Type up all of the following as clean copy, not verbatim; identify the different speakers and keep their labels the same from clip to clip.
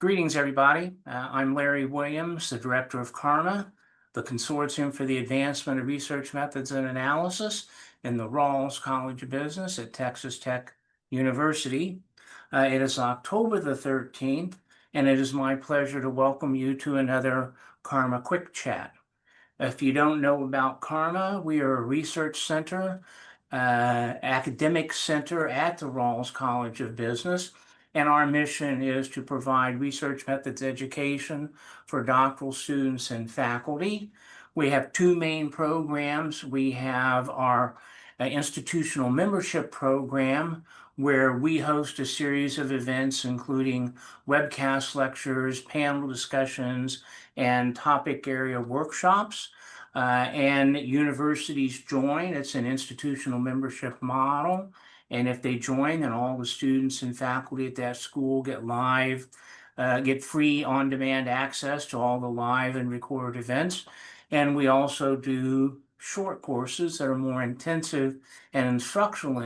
Speaker 1: Greetings, everybody. I'm Larry Williams, the Director of CARMA, the Consortium for the Advancement of Research Methods and Analysis in the Rawls College of Business at Texas Tech University. It is October the 13th, and it is my pleasure to welcome you to another CARMA Quick Chat. If you don't know about CARMA, we are a research center, academic center at the Rawls College of Business. And our mission is to provide research methods education for doctoral students and faculty. We have two main programs. We have our institutional membership program, where we host a series of events, including webcast lectures, panel discussions, and topic area workshops. And universities join. It's an institutional membership model. And if they join, then all the students and faculty at that school get free on-demand access to all the live and recorded events. And we also do short courses that are more intensive and instructional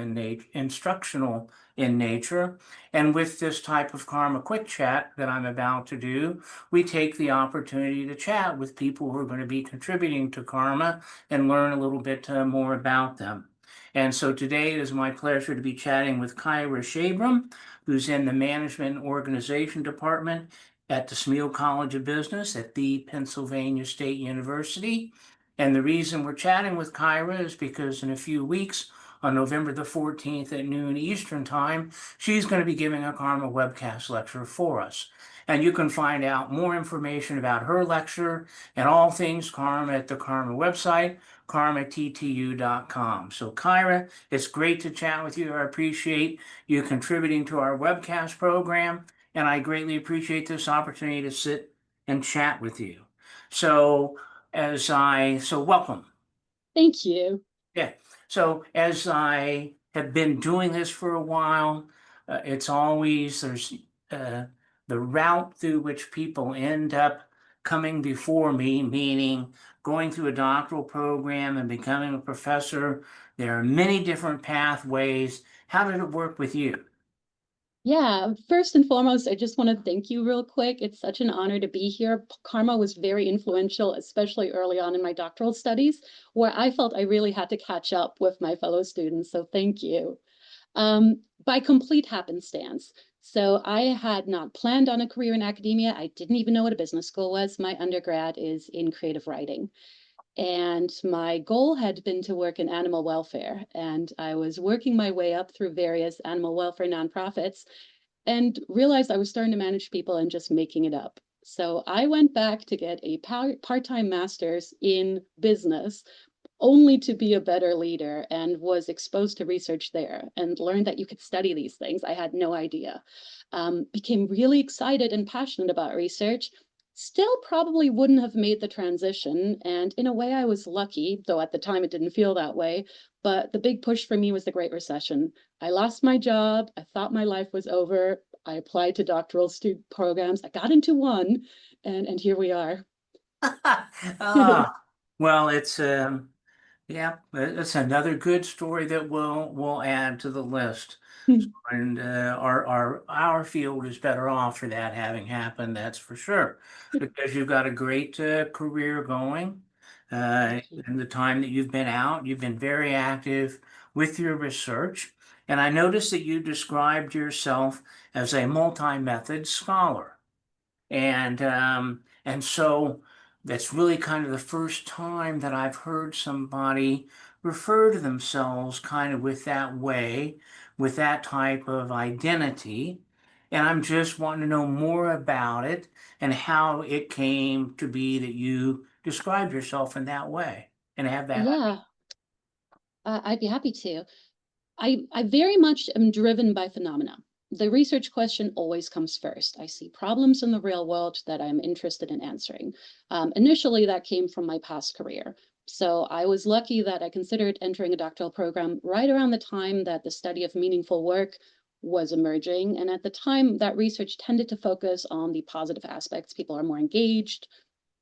Speaker 1: in nature. And with this type of CARMA Quick Chat that I'm about to do, we take the opportunity to chat with people who are going to be contributing to CARMA and learn a little bit more about them. And so today it is my pleasure to be chatting with Kyra Schabram, who's in the Management and Organization Department at the Smeal College of Business at the Pennsylvania State University. And the reason we're chatting with Kyra is because in a few weeks, on November the 14th at noon Eastern Time, she's going to be giving a CARMA webcast lecture for us. And you can find out more information about her lecture and all things CARMA at the CARMA website, karmattu.com. So Kyra, it's great to chat with you. I appreciate you contributing to our webcast program, and I greatly appreciate this opportunity to sit and chat with you. So welcome.
Speaker 2: Thank you.
Speaker 1: Yeah. So as I have been doing this for a while, there's the route through which people end up coming before me, meaning going through a doctoral program and becoming a professor. There are many different pathways. How did it work with you?
Speaker 2: Yeah, first and foremost, I just want to thank you real quick. It's such an honor to be here. CARMA was very influential, especially early on in my doctoral studies, where I felt I really had to catch up with my fellow students. So thank you. By complete happenstance. So I had not planned on a career in academia. I didn't even know what a business school was. My undergrad is in creative writing. And my goal had been to work in animal welfare. And I was working my way up through various animal welfare nonprofits and realized I was starting to manage people and just making it up. So I went back to get a part-time master's in business, only to be a better leader, and was exposed to research there and learned that you could study these things. I had no idea. Became really excited and passionate about research. Still probably wouldn't have made the transition. And in a way, I was lucky, though at the time it didn't feel that way. But the big push for me was the Great Recession. I lost my job. I thought my life was over. I applied to doctoral student programs. I got into one, and here we are.
Speaker 1: Well, it's another good story that we'll add to the list. And our field is better off for that having happened, that's for sure, because you've got a great career going. In the time that you've been out, you've been very active with your research. And I noticed that you described yourself as a multi-method scholar. And so that's really kind of the first time that I've heard somebody refer to themselves kind of with that way, with that type of identity. And I'm just wanting to know more about it and how it came to be that you described yourself in that way and have that.
Speaker 2: Yeah, I'd be happy to. I very much am driven by phenomena. The research question always comes first. I see problems in the real world that I'm interested in answering. Initially, that came from my past career. So I was lucky that I considered entering a doctoral program right around the time that the study of meaningful work was emerging. And at the time, that research tended to focus on the positive aspects. People are more engaged,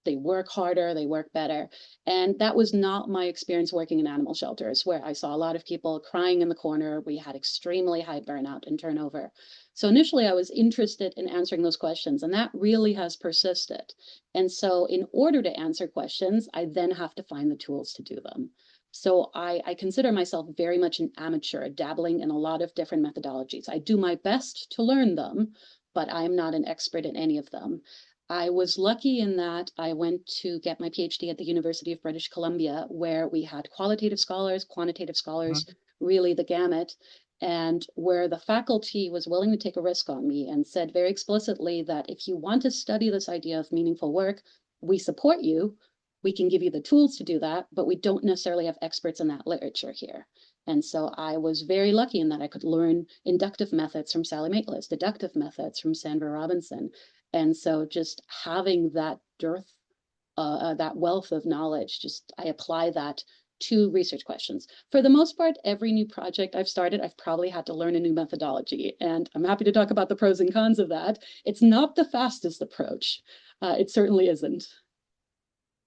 Speaker 2: they work harder, they work better. And that was not my experience working in animal shelters, where I saw a lot of people crying in the corner. We had extremely high burnout and turnover. So initially, I was interested in answering those questions, and that really has persisted. And so, in order to answer questions, I then have to find the tools to do them. So I consider myself very much an amateur, dabbling in a lot of different methodologies. I do my best to learn them, but I'm not an expert in any of them. I was lucky in that I went to get my PhD at the University of British Columbia, where we had qualitative scholars, quantitative scholars, really the gamut, and where the faculty was willing to take a risk on me and said very explicitly that if you want to study this idea of meaningful work, we support you. We can give you the tools to do that, but we don't necessarily have experts in that literature here. And so I was very lucky in that I could learn inductive methods from Sally Maitlis, deductive methods from Sandra Robinson. And so just having that that wealth of knowledge, just I apply that to research questions. For the most part, every new project I've started, I've probably had to learn a new methodology. And I'm happy to talk about the pros and cons of that. It's not the fastest approach. It certainly isn't.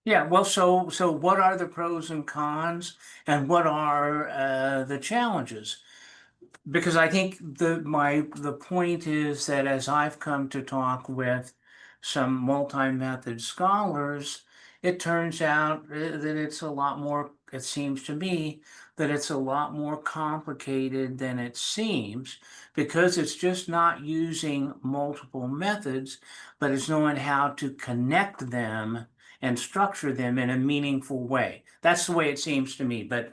Speaker 1: Yeah, well, so what are the pros and cons, and what are the challenges? Because I think the point is that as I've come to talk with some multi-method scholars, it turns out that it's a lot more, it seems to me, that it's a lot more complicated than it seems, because it's just not using multiple methods, but it's knowing how to connect them and structure them in a meaningful way. That's the way it seems to me, but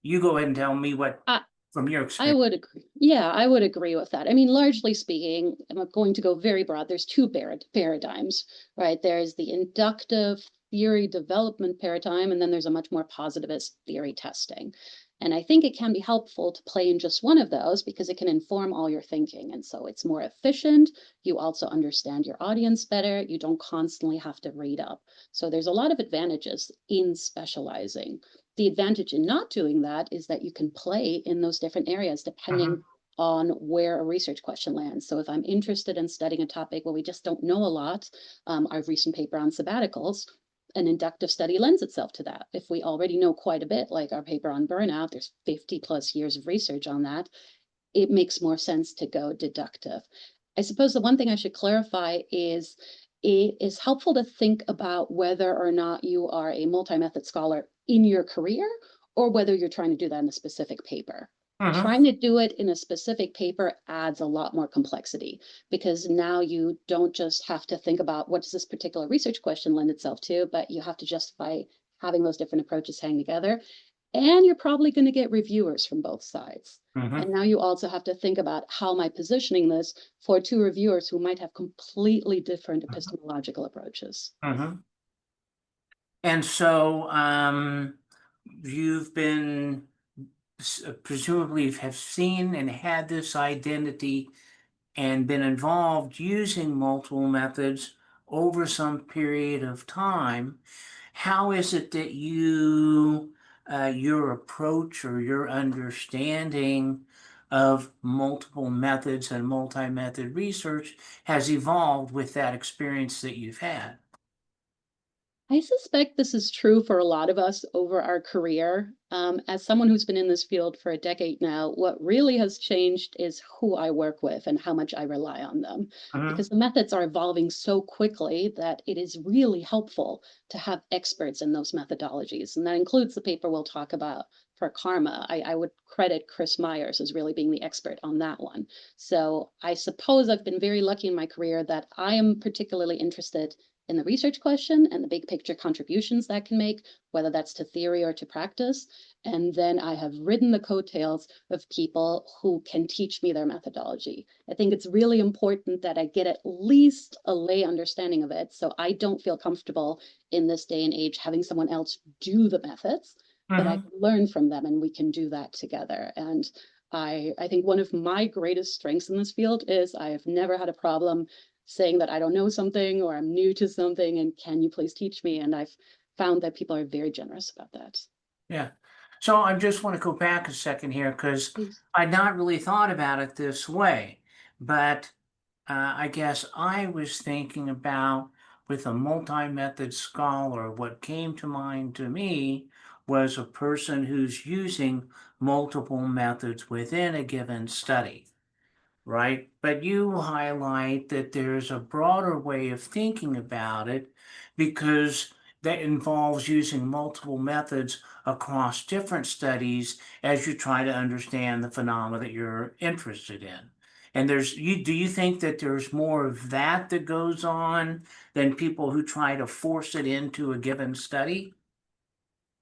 Speaker 1: you go ahead and tell me what,
Speaker 2: I,
Speaker 1: from your
Speaker 2: I
Speaker 1: experience.
Speaker 2: would agree. Yeah, I would agree with that. I mean, largely speaking, I'm going to go very broad. There's two paradigms, right? There's the inductive theory development paradigm, and then there's a much more positivist theory testing. And I think it can be helpful to play in just one of those because it can inform all your thinking. And so it's more efficient. You also understand your audience better. You don't constantly have to read up. So there's a lot of advantages in specializing. The advantage in not doing that is that you can play in those different areas depending on where a research question lands. So if I'm interested in studying a topic where we just don't know a lot, our recent paper on sabbaticals, an inductive study lends itself to that. If we already know quite a bit, like our paper on burnout, there's 50 plus years of research on that, it makes more sense to go deductive. I suppose the one thing I should clarify is it is helpful to think about whether or not you are a multi-method scholar in your career or whether you're trying to do that in a specific paper.
Speaker 1: Hmm.
Speaker 2: Trying to do it in a specific paper adds a lot more complexity because now you don't just have to think about what does this particular research question lend itself to, but you have to justify having those different approaches hang together. And you're probably going to get reviewers from both sides.
Speaker 1: Hmm.
Speaker 2: And now you also have to think about how am I positioning this for two reviewers who might have completely different epistemological approaches.
Speaker 1: Hmm. And so, you've been presumably have seen and had this identity and been involved using multiple methods over some period of time. How is it that your approach or your understanding of multiple methods and multi-method research has evolved with that experience that you've had?
Speaker 2: I suspect this is true for a lot of us over our career. As someone who's been in this field for a decade now, what really has changed is who I work with and how much I rely on them.
Speaker 1: Hmm.
Speaker 2: Because the methods are evolving so quickly that it is really helpful to have experts in those methodologies. And that includes the paper we'll talk about for karma. I would credit Chris Myers as really being the expert on that one. So I suppose I've been very lucky in my career that I am particularly interested in the research question and the big picture contributions that can make, whether that's to theory or to practice. And then I have ridden the coattails of people who can teach me their methodology. I think it's really important that I get at least a lay understanding of it. So I don't feel comfortable in this day and age having someone else do the methods, but I
Speaker 1: Hmm.
Speaker 2: can learn from them and we can do that together. And I think one of my greatest strengths in this field is I have never had a problem saying that I don't know something or I'm new to something and can you please teach me? And I've found that people are very generous about that.
Speaker 1: Yeah. So I just want to go back a second here because
Speaker 2: Please.
Speaker 1: I'd not really thought about it this way, but I guess I was thinking about with a multi-method scholar, what came to mind to me was a person who's using multiple methods within a given study, right? But you highlight that there's a broader way of thinking about it because that involves using multiple methods across different studies as you try to understand the phenomena that you're interested in. And do you think that there's more of that that goes on than people who try to force it into a given study?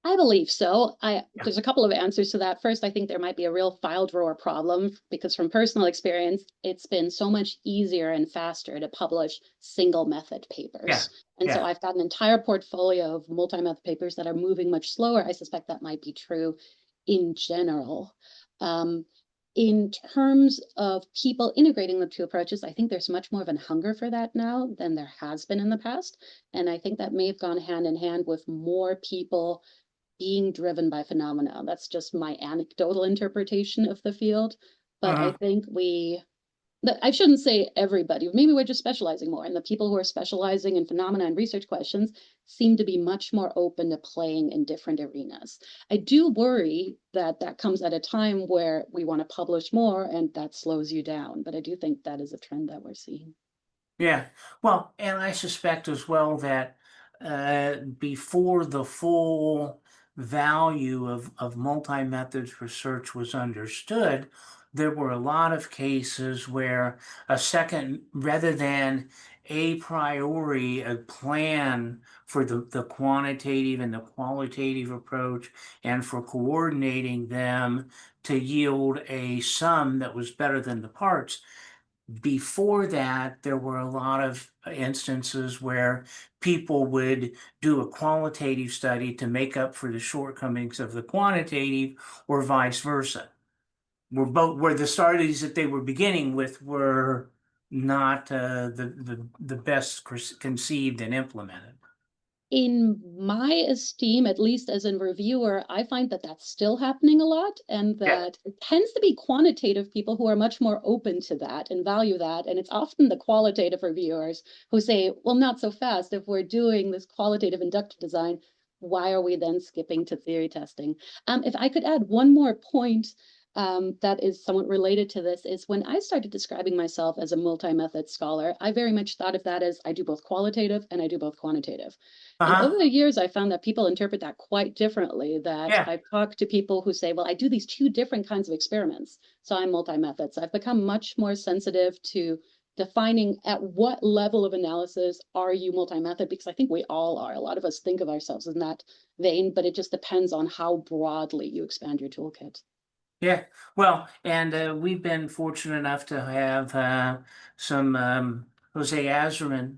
Speaker 2: I believe so.
Speaker 1: Yeah.
Speaker 2: There's a couple of answers to that. First, I think there might be a real file drawer problem because from personal experience, it's been so much easier and faster to publish single method
Speaker 1: Yeah.
Speaker 2: papers. And so
Speaker 1: Yeah.
Speaker 2: I've got an entire portfolio of multi-method papers that are moving much slower. I suspect that might be true in general. Um, in terms of people integrating the two approaches, I think there's much more of a hunger for that now than there has been in the past. And I think that may have gone hand in hand with more people being driven by phenomena. That's just my anecdotal interpretation of the field. But I
Speaker 1: Uh-huh.
Speaker 2: think I shouldn't say everybody, maybe we're just specializing more. And the people who are specializing in phenomena and research questions seem to be much more open to playing in different arenas. I do worry that that comes at a time where we want to publish more and that slows you down. But I do think that is a trend that we're seeing.
Speaker 1: Yeah, well, and I suspect as well that before the full value of multi-methods research was understood, there were a lot of cases where a second, rather than a priori, a plan for the quantitative and the qualitative approach and for coordinating them to yield a sum that was better than the parts. Before that, there were a lot of instances where people would do a qualitative study to make up for the shortcomings of the quantitative, or vice versa. Where the studies that they were beginning with were not the best conceived and implemented.
Speaker 2: In my esteem, at least as a reviewer, I find that that's still happening a lot, and
Speaker 1: Yeah.
Speaker 2: that it tends to be quantitative people who are much more open to that and value that. And it's often the qualitative reviewers who say, well, not so fast. If we're doing this qualitative inductive design, why are we then skipping to theory testing? If I could add one more point that is somewhat related to this is when I started describing myself as a multi-method scholar, I very much thought of that as I do both qualitative and I do both quantitative. And
Speaker 1: Uh-huh.
Speaker 2: over the years, I found that people interpret that quite differently. That
Speaker 1: Yeah.
Speaker 2: I've talked to people who say, well, I do these two different kinds of experiments. So I'm multi-methods. I've become much more sensitive to defining at what level of analysis are you multi-method, because I think we all are. A lot of us think of ourselves in that vein, but it just depends on how broadly you expand your toolkit.
Speaker 1: Yeah, well, and we've been fortunate enough to have some Jose Azarman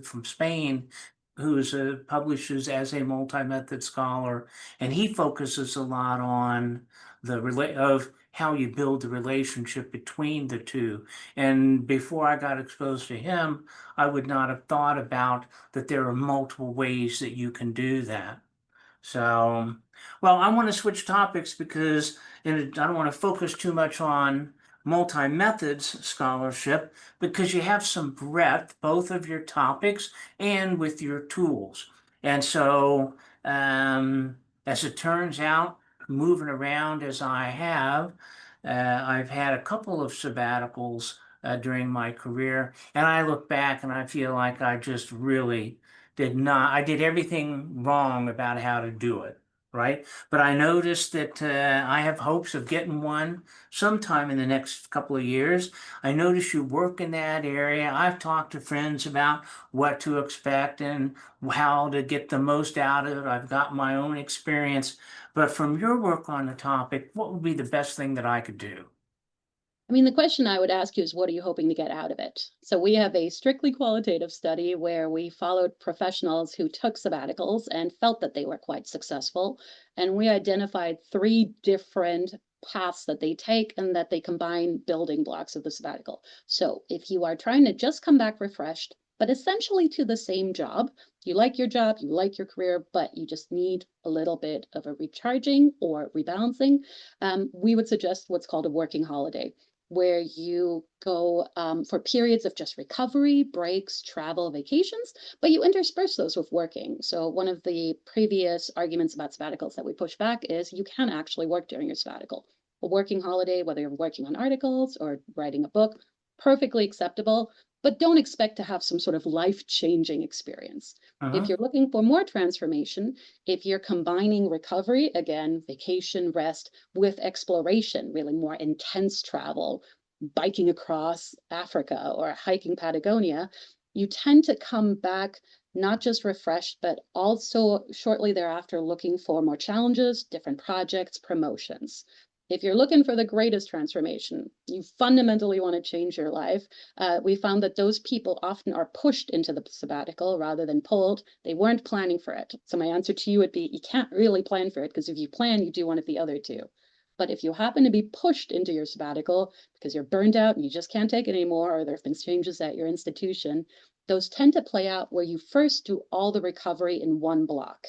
Speaker 1: from Spain, who's publishes as a multi-method scholar, and he focuses a lot on the relate of how you build the relationship between the two. And before I got exposed to him, I would not have thought about that there are multiple ways that you can do that. So, well, I want to switch topics because I don't want to focus too much on multi-methods scholarship because you have some breadth, both of your topics and with your tools. And so, as it turns out, moving around as I have, I've had a couple of sabbaticals during my career, and I look back and I feel like I just really I did everything wrong about how to do it, right? But I noticed that I have hopes of getting one sometime in the next couple of years. I notice you work in that area. I've talked to friends about what to expect and how to get the most out of it. I've got my own experience. But from your work on the topic, what would be the best thing that I could do?
Speaker 2: I mean, the question I would ask you is, what are you hoping to get out of it? So we have a strictly qualitative study where we followed professionals who took sabbaticals and felt that they were quite successful. And we identified three different paths that they take and that they combine building blocks of the sabbatical. So if you are trying to just come back refreshed, but essentially to the same job, you like your job, you like your career, but you just need a little bit of a recharging or rebalancing, we would suggest what's called a working holiday. where you go for periods of just recovery, breaks, travel, vacations, but you intersperse those with working. So one of the previous arguments about sabbaticals that we push back is you can actually work during your sabbatical. A working holiday, whether you're working on articles or writing a book, perfectly acceptable, but don't expect to have some sort of life-changing experience. If
Speaker 1: Uh-huh.
Speaker 2: you're looking for more transformation, if you're combining recovery, again, vacation, rest, with exploration, really more intense travel, biking across Africa or hiking Patagonia, you tend to come back not just refreshed, but also shortly thereafter looking for more challenges, different projects, promotions. If you're looking for the greatest transformation, you fundamentally want to change your life. We found that those people often are pushed into the sabbatical rather than pulled. They weren't planning for it. So my answer to you would be, you can't really plan for it, because if you plan, you do one of the other two. But if you happen to be pushed into your sabbatical because you're burned out and you just can't take it anymore, or there have been changes at your institution, those tend to play out where you first do all the recovery in one block.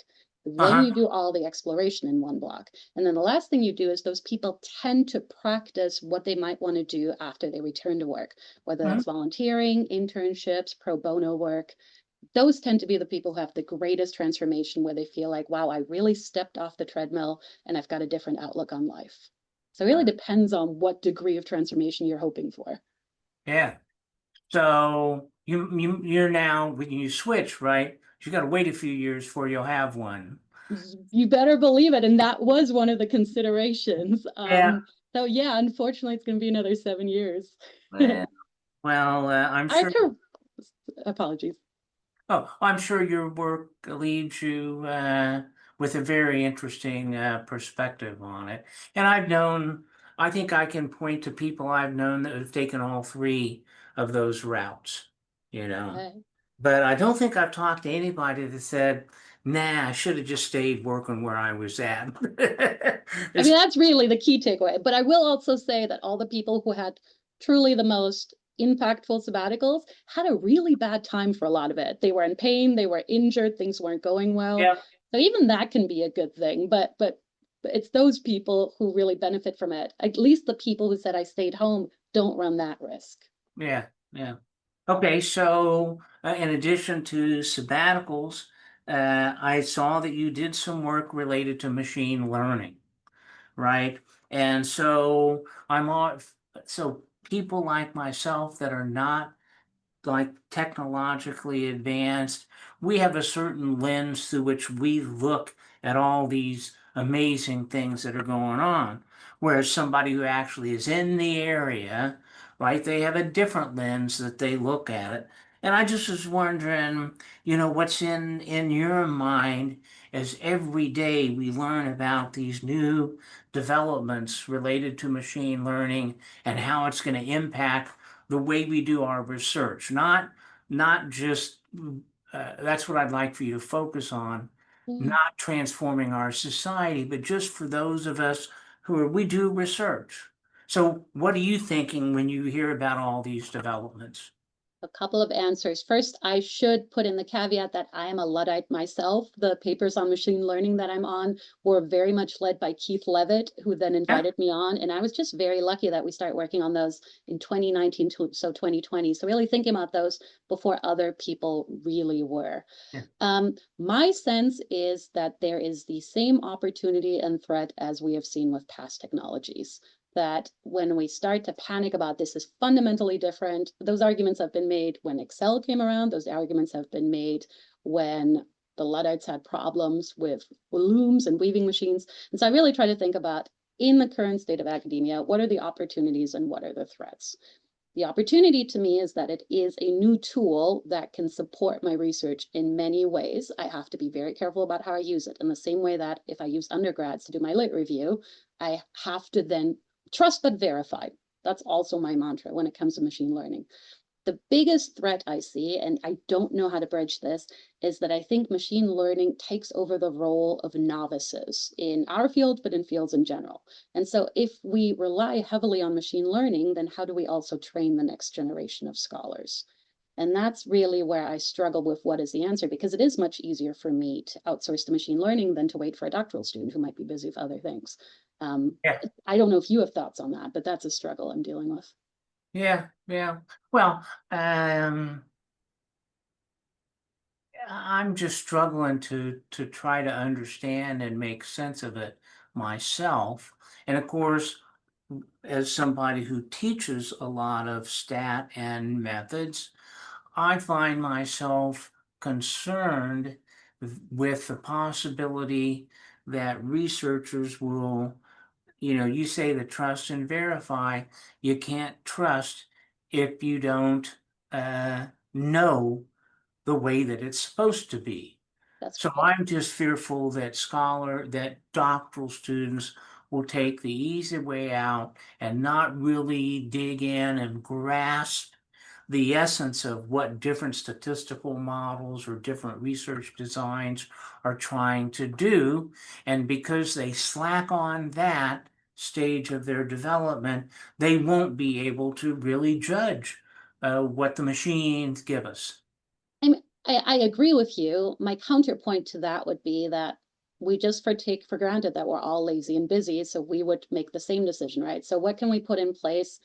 Speaker 2: Then
Speaker 1: Uh-huh.
Speaker 2: you do all the exploration in one block. And then the last thing you do is those people tend to practice what they might want to do after they return to work, whether
Speaker 1: Mhm.
Speaker 2: that's volunteering, internships, pro bono work. Those tend to be the people who have the greatest transformation, where they feel like, wow, I really stepped off the treadmill and I've got a different outlook on life. So it really depends on what degree of transformation you're hoping for.
Speaker 1: Yeah. So you're now when you switch, right? You got to wait a few years before you'll have one.
Speaker 2: You better believe it. And that was one of the considerations.
Speaker 1: Yeah.
Speaker 2: So yeah, unfortunately, it's going to be another 7 years.
Speaker 1: Well, I'm
Speaker 2: I
Speaker 1: sure.
Speaker 2: could, apologies.
Speaker 1: Oh, I'm sure your work leaves you with a very interesting perspective on it. And I think I can point to people I've known that have taken all three of those routes, you know.
Speaker 2: Okay.
Speaker 1: But I don't think I've talked to anybody that said, nah, I should have just stayed working where I was at.
Speaker 2: I mean,
Speaker 1: It's,
Speaker 2: that's really the key takeaway. But I will also say that all the people who had truly the most impactful sabbaticals had a really bad time for a lot of it. They were in pain, they were injured, things weren't going well.
Speaker 1: yeah,
Speaker 2: So even that can be a good thing. But it's those people who really benefit from it. At least the people who said I stayed home don't run that risk.
Speaker 1: yeah, yeah. Okay, so in addition to sabbaticals, I saw that you did some work related to machine learning, right? And so so people like myself that are not like technologically advanced, we have a certain lens through which we look at all these amazing things that are going on. Whereas somebody who actually is in the area, right, they have a different lens that they look at it. And I just was wondering, what's in your mind as every day we learn about these new developments related to machine learning and how it's going to impact the way we do our research, not just that's what I'd like for you to focus on,
Speaker 2: Yeah.
Speaker 1: not transforming our society, but just for those of us we do research. So what are you thinking when you hear about all these developments?
Speaker 2: A couple of answers. First, I should put in the caveat that I am a Luddite myself. The papers on machine learning that I'm on were very much led by Keith Levitt, who then
Speaker 1: Yeah,
Speaker 2: invited me on. And I was just very lucky that we started working on those in 2019 to so 2020. So really thinking about those before other people really were.
Speaker 1: yeah,
Speaker 2: My sense is that there is the same opportunity and threat as we have seen with past technologies. That when we start to panic about this is fundamentally different, those arguments have been made when Excel came around, those arguments have been made when the Luddites had problems with looms and weaving machines. And so I really try to think about, in the current state of academia, what are the opportunities and what are the threats? The opportunity to me is that it is a new tool that can support my research in many ways. I have to be very careful about how I use it, in the same way that if I use undergrads to do my lit review, I have to then trust but verify. That's also my mantra when it comes to machine learning. The biggest threat I see, and I don't know how to bridge this, is that I think machine learning takes over the role of novices in our field, but in fields in general. And so if we rely heavily on machine learning, then how do we also train the next generation of scholars? And that's really where I struggle with what is the answer, because it is much easier for me to outsource to machine learning than to wait for a doctoral student who might be busy with other things.
Speaker 1: Yeah,
Speaker 2: I don't know if you have thoughts on that, but that's a struggle I'm dealing with.
Speaker 1: yeah, yeah. Well, I'm just struggling to try to understand and make sense of it myself. And of course, as somebody who teaches a lot of stat and methods, I find myself concerned with the possibility that researchers will, you say the trust and verify, you can't trust if you don't know the way that it's supposed to be.
Speaker 2: That's
Speaker 1: So
Speaker 2: correct.
Speaker 1: I'm just fearful that doctoral students will take the easy way out and not really dig in and grasp the essence of what different statistical models or different research designs are trying to do. And because they slack on that stage of their development, they won't be able to really judge what the machines give us.
Speaker 2: I agree with you. My counterpoint to that would be that we just take for granted that we're all lazy and busy, so we would make the same decision, right? So what can we put in place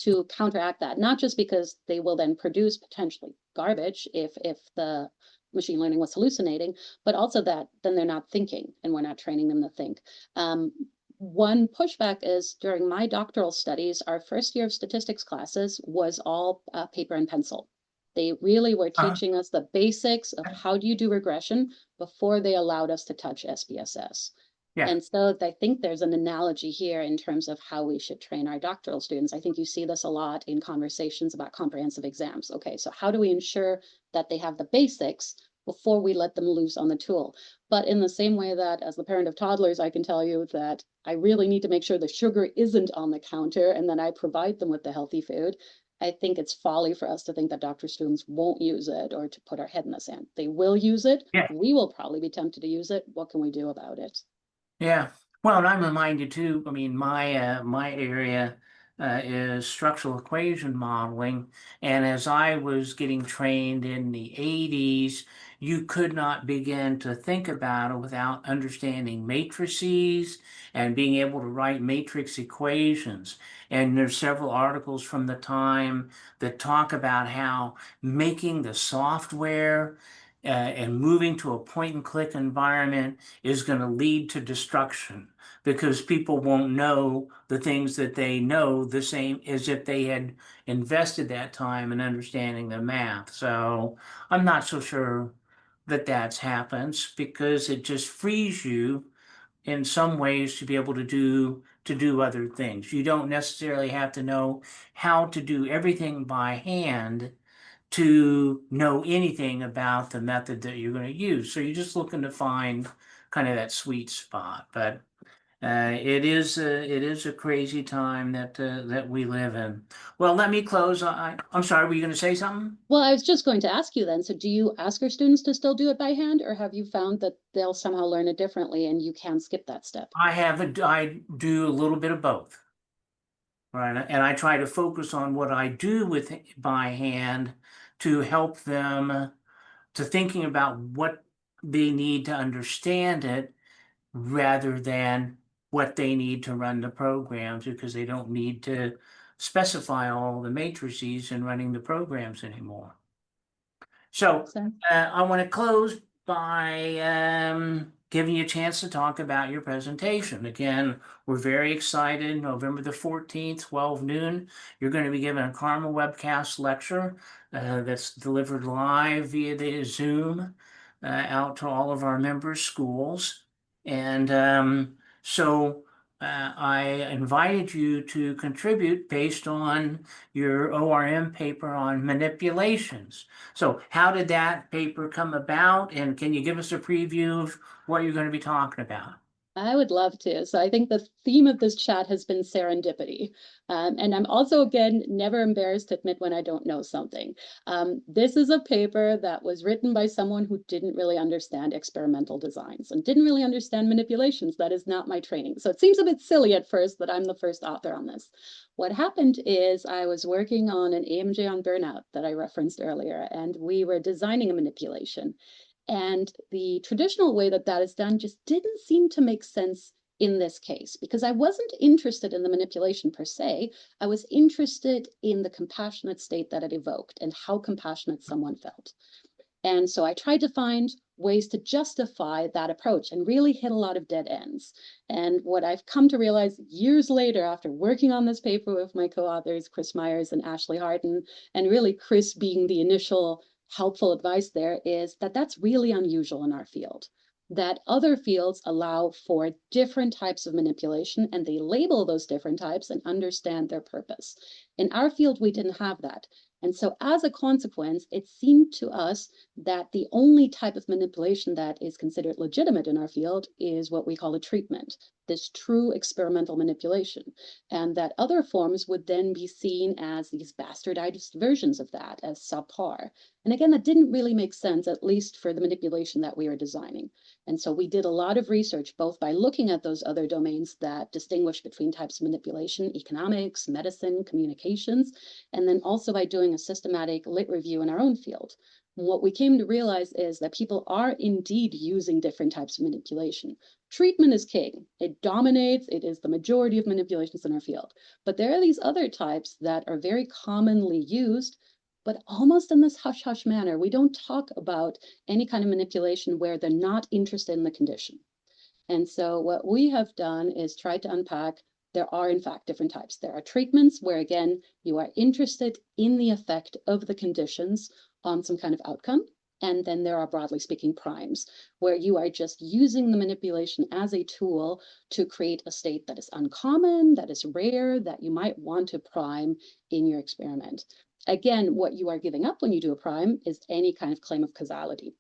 Speaker 2: to counteract that? Not just because they will then produce potentially garbage if the machine learning was hallucinating, but also that then they're not thinking and we're not training them to think. Um, One pushback is during my doctoral studies, our first year of statistics classes was all paper and pencil. They really were
Speaker 1: Uh,
Speaker 2: teaching us the basics of how do you do regression before they allowed us to touch SPSS.
Speaker 1: yeah,
Speaker 2: And so I think there's an analogy here in terms of how we should train our doctoral students. I think you see this a lot in conversations about comprehensive exams. Okay, so how do we ensure that they have the basics before we let them loose on the tool? But in the same way that as the parent of toddlers, I can tell you that I really need to make sure the sugar isn't on the counter and then I provide them with the healthy food. I think it's folly for us to think that doctor students won't use it or to put our head in the sand. They will use it.
Speaker 1: yeah.
Speaker 2: We will probably be tempted to use it. What can we do about it?
Speaker 1: Yeah, well, and I'm reminded too, I mean, my area is structural equation modeling. And as I was getting trained in the 80s, you could not begin to think about it without understanding matrices and being able to write matrix equations. And there's several articles from the time that talk about how making the software and moving to a point and click environment is going to lead to destruction because people won't know the things that they know the same as if they had invested that time in understanding the math. So I'm not so sure that that's happens because it just frees you in some ways to be able to do other things. You don't necessarily have to know how to do everything by hand to know anything about the method that you're going to use. So you're just looking to find kind of that sweet spot. But it is a crazy time that we live in. Well, let me close. I'm sorry. Were you going to say something?
Speaker 2: Well, I was just going to ask you then. So, do you ask your students to still do it by hand, or have you found that they'll somehow learn it differently and you can skip that step?
Speaker 1: I do a little bit of both, right? And I try to focus on what I do with by hand to help them to thinking about what they need to understand it rather than what they need to run the programs because they don't need to specify all the matrices in running the programs anymore. So
Speaker 2: Makes sense.
Speaker 1: I want to close by giving you a chance to talk about your presentation. Again, we're very excited. November the 14th, 12 noon, you're going to be given a Karma webcast lecture that's delivered live via the Zoom out to all of our member schools. And so I invited you to contribute based on your ORM paper on manipulations. So how did that paper come about? And can you give us a preview of what you're going to be talking about?
Speaker 2: I would love to. So I think the theme of this chat has been serendipity. And I'm also, again, never embarrassed to admit when I don't know something. This is a paper that was written by someone who didn't really understand experimental designs and didn't really understand manipulations. That is not my training. So it seems a bit silly at first that I'm the first author on this. What happened is I was working on an AMJ on burnout that I referenced earlier, and we were designing a manipulation. And the traditional way that that is done just didn't seem to make sense in this case, because I wasn't interested in the manipulation per se. I was interested in the compassionate state that it evoked and how compassionate someone felt. And so I tried to find ways to justify that approach and really hit a lot of dead ends. And what I've come to realize years later, after working on this paper with my co-authors, Chris Myers and Ashley Harden, and really Chris being the initial helpful advice there, is that that's really unusual in our field. That other fields allow for different types of manipulation and they label those different types and understand their purpose. In our field, we didn't have that. And so as a consequence, it seemed to us that the only type of manipulation that is considered legitimate in our field is what we call a treatment, this true experimental manipulation. And that other forms would then be seen as these bastardized versions of that, as subpar. And again, that didn't really make sense, at least for the manipulation that we were designing. And so we did a lot of research, both by looking at those other domains that distinguish between types of manipulation, economics, medicine, communications, and then also by doing a systematic lit review in our own field. And what we came to realize is that people are indeed using different types of manipulation. Treatment is king. It dominates. It is the majority of manipulations in our field. But there are these other types that are very commonly used, but almost in this hush-hush manner. We don't talk about any kind of manipulation where they're not interested in the condition. And so what we have done is try to unpack, there are in fact different types. There are treatments where, again, you are interested in the effect of the conditions on some kind of outcome. And then there are, broadly speaking, primes, where you are just using the manipulation as a tool to create a state that is uncommon, that is rare, that you might want to prime in your experiment. Again, what you are giving up when you do a prime is any kind of claim of causality.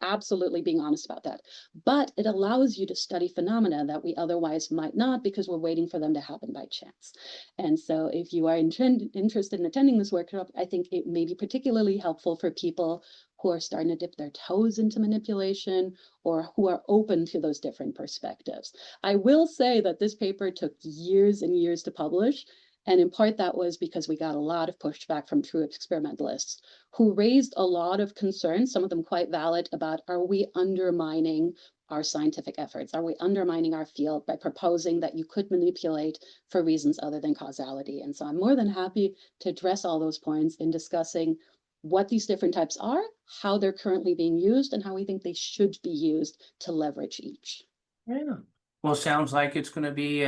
Speaker 2: Absolutely being honest about that. But it allows you to study phenomena that we otherwise might not, because we're waiting for them to happen by chance. And so if you are interested in attending this workshop, I think it may be particularly helpful for people who are starting to dip their toes into manipulation or who are open to those different perspectives. I will say that this paper took years and years to publish. And in part, that was because we got a lot of pushback from true experimentalists who raised a lot of concerns, some of them quite valid, about, are we undermining our scientific efforts? Are we undermining our field by proposing that you could manipulate for reasons other than causality? And so I'm more than happy to address all those points in discussing what these different types are, how they're currently being used, and how we think they should be used to leverage each.
Speaker 1: Yeah. Well, sounds like it's going to be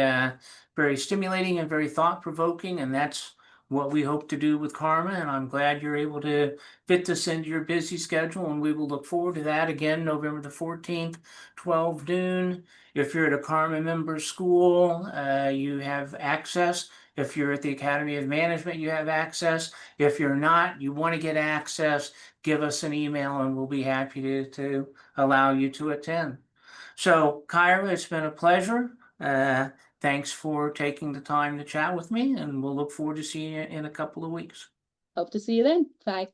Speaker 1: very stimulating and very thought-provoking, and that's what we hope to do with Karma. And I'm glad you're able to fit this into your busy schedule, and we will look forward to that again, November the 14th, 12 noon. If you're at a Karma member school, you have access. If you're at the Academy of Management, you have access. If you're not, you want to get access, give us an email, and we'll be happy to allow you to attend. So, Kyra, it's been a pleasure. Thanks for taking the time to chat with me, and we'll look forward to seeing you in a couple of weeks.
Speaker 2: Hope to see you then. Bye.